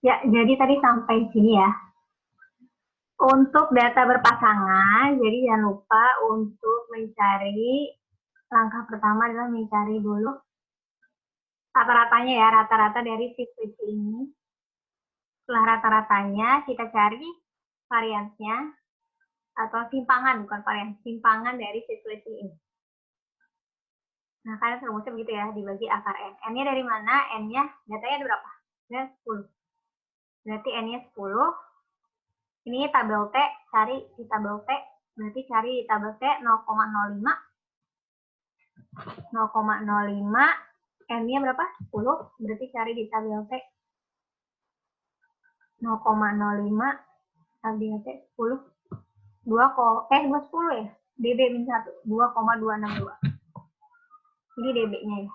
Ya, jadi tadi sampai sini ya. Untuk data berpasangan, jadi jangan lupa untuk mencari, langkah pertama adalah mencari dulu rata-ratanya ya, rata-rata dari sequence ini. Setelah rata-ratanya, kita cari variansnya, atau simpangan, bukan varian, simpangan dari sequence ini. Nah, kalian rumusnya begitu ya, dibagi akar N. N-nya dari mana? N-nya, datanya ada berapa? Ada 10. Berarti N-nya 10. Ini tabel T, cari di tabel T. Berarti cari di tabel T 0,05. 0,05. N-nya berapa? 10. Berarti cari di tabel T 0,05. Tabel T 10. 10 ya? dB min 1. 2,262. Ini dB-nya ya.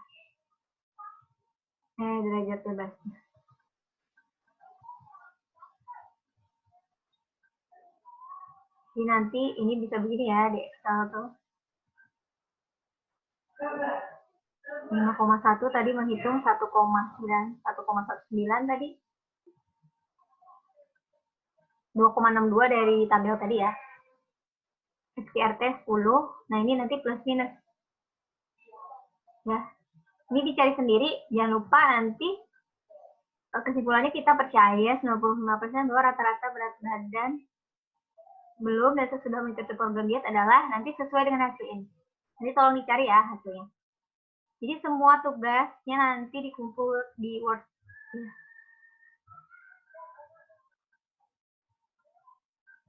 Derajat bebasnya. Jadi nanti ini bisa begini ya di Excel tuh. 5,1 tadi menghitung 1,19 tadi. 2,62 dari tabel tadi ya. SPRT 10. Nah, ini nanti plus minus. Ya. Ini dicari sendiri, jangan lupa nanti kesimpulannya kita percaya 95% bahwa rata-rata berat badan belum dan sesudah mencapai program diet adalah nanti sesuai dengan hasil ini. Jadi tolong dicari ya hasilnya. Jadi semua tugasnya nanti dikumpul di Word.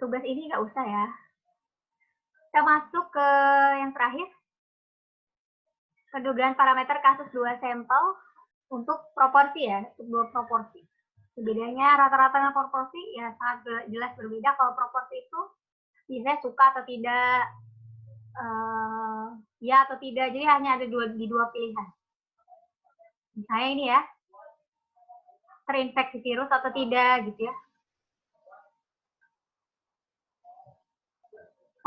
Tugas ini nggak usah ya. Kita masuk ke yang terakhir. Pendugaan parameter kasus 2 sampel untuk proporsi ya, untuk 2 proporsi. Bedanya rata-rata dengan proporsi ya sangat jelas berbeda. Kalau proporsi itu biasanya suka atau tidak, ya atau tidak. Jadi hanya ada di dua pilihan. Misalnya ini ya, terinfeksi virus atau tidak gitu ya.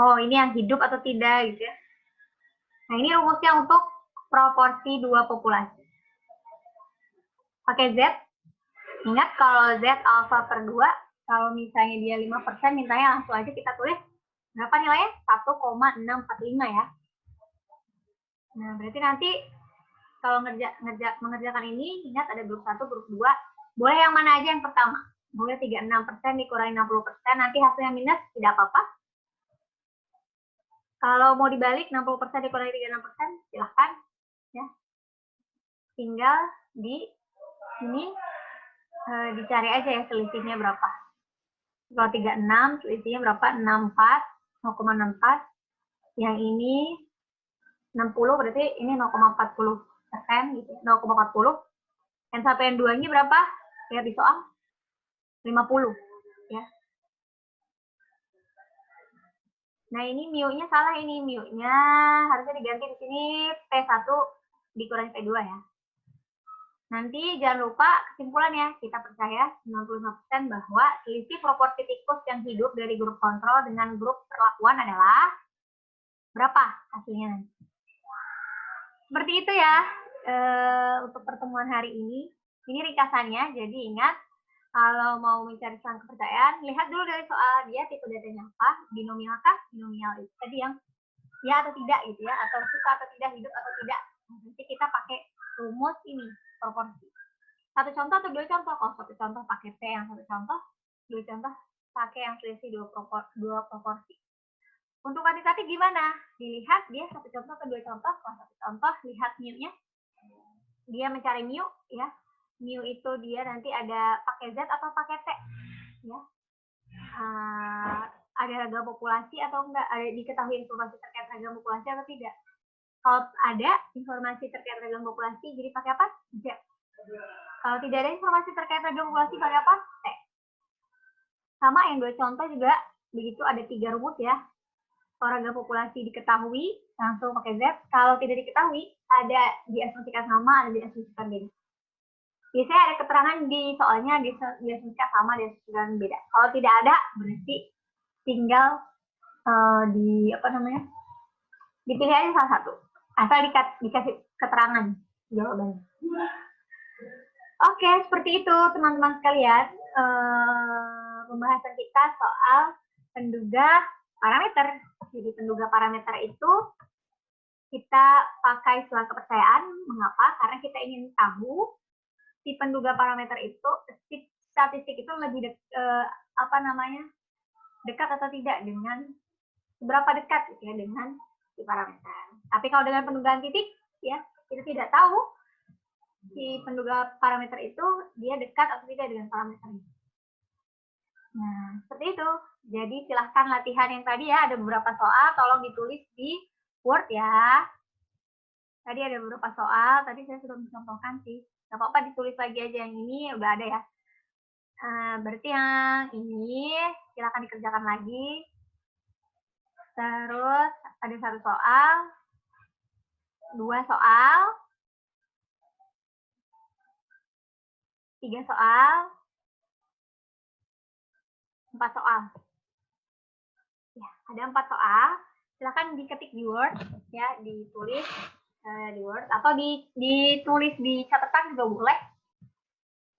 Oh, ini yang hidup atau tidak gitu ya. Nah, ini rumusnya untuk proporsi 2 populasi. Pakai Z. Ingat kalau Z alfa per 2, kalau misalnya dia 5%, mintanya langsung aja kita tulis berapa nilainya? 1,645 ya. Nah, berarti nanti kalau mengerjakan ini, ingat ada grup 1, grup 2. Boleh yang mana aja yang pertama. Boleh 36% dikurangi 60%, nanti hasilnya minus, tidak apa-apa. Kalau mau dibalik, 60% dikurangi 36%, silahkan. Ya. Tinggal di sini dicari aja ya selisihnya berapa. Kalau 36, selisihnya berapa? 64, 0,64. Yang ini 60, berarti ini 0,40% gitu. 0,40. N1 N2 nya berapa? Lihat di soal. 50 ya. Nah, ini mu-nya salah, ini mu-nya harusnya diganti di sini P1 dikurangi P2 ya. Nanti jangan lupa kesimpulannya, kita percaya 95% bahwa selisih proporsi tikus yang hidup dari grup kontrol dengan grup perlakuan adalah berapa hasilnya nanti. Seperti itu ya untuk pertemuan hari ini. Ini ringkasannya, jadi ingat kalau mau mencari saham kepercayaan, lihat dulu dari soal dia tipe datanya apa, binomial kah? Binomial itu tadi yang ya atau tidak gitu ya, atau suka atau tidak, hidup atau tidak. Nanti kita pakai rumus ini, proporsi. Satu contoh atau dua contoh? Kalau satu contoh pakai P yang satu contoh, dua contoh pakai yang selisih dua proporsi. Untuk kuantitatif gimana? Dilihat dia satu contoh atau dua contoh. Kalau satu contoh, lihat mu-nya. Dia mencari mu ya. Mu itu dia nanti ada pakai Z atau pakai T ya. Ada ragam populasi atau enggak, ada diketahui informasi terkait ragam populasi atau tidak. Kalau ada informasi terkait ragam populasi, jadi pakai apa? Z. Kalau tidak ada informasi terkait ragam populasi, pakai apa? T. Sama yang dua contoh juga, begitu ada 3 rumus ya. Kalau ragam populasi diketahui, langsung pakai Z. Kalau tidak diketahui, ada diasumsikan sama, ada diasumsikan beda. Biasanya ada keterangan di soalnya diasumsikan sama, diasumsikan beda. Kalau tidak ada, berarti tinggal dipilih aja salah satu. Asal dikasih keterangan jawabannya. Oke, seperti itu teman-teman sekalian. pembahasan kita soal penduga parameter. Jadi penduga parameter itu kita pakai selang kepercayaan. Mengapa? Karena kita ingin tahu si penduga parameter itu, si statistik itu lebih dekat atau tidak dengan seberapa dekat gitu ya dengan si parameter. Tapi kalau dengan pendugaan titik ya kita tidak tahu si penduga parameter itu dia dekat atau tidak dengan parameternya. Nah, seperti itu. Jadi silahkan latihan yang tadi ya, ada beberapa soal, tolong ditulis di Word ya. Tadi ada beberapa soal, tadi saya sudah mencontohkan sih. Gak apa-apa ditulis lagi aja, yang ini udah ada ya. Berarti yang ini silahkan dikerjakan lagi. Terus ada 1 soal, 2 soal, 3 soal, 4 soal. Ya, ada 4 soal. Silakan diketik di Word ya, ditulis di Word atau ditulis di catatan juga boleh.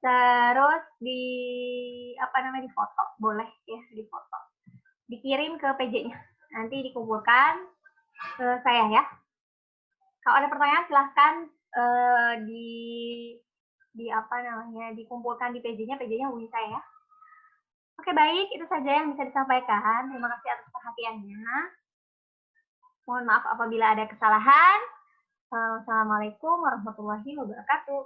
Terus di foto boleh ya, di foto. Dikirim ke PJ-nya. Nanti dikumpulkan ke saya ya. Kalau ada pertanyaan silahkan dikumpulkan di PJ-nya, PJ-nya hubungi saya ya. Oke, baik, itu saja yang bisa disampaikan. Terima kasih atas perhatiannya. Mohon maaf apabila ada kesalahan. Assalamualaikum warahmatullahi wabarakatuh.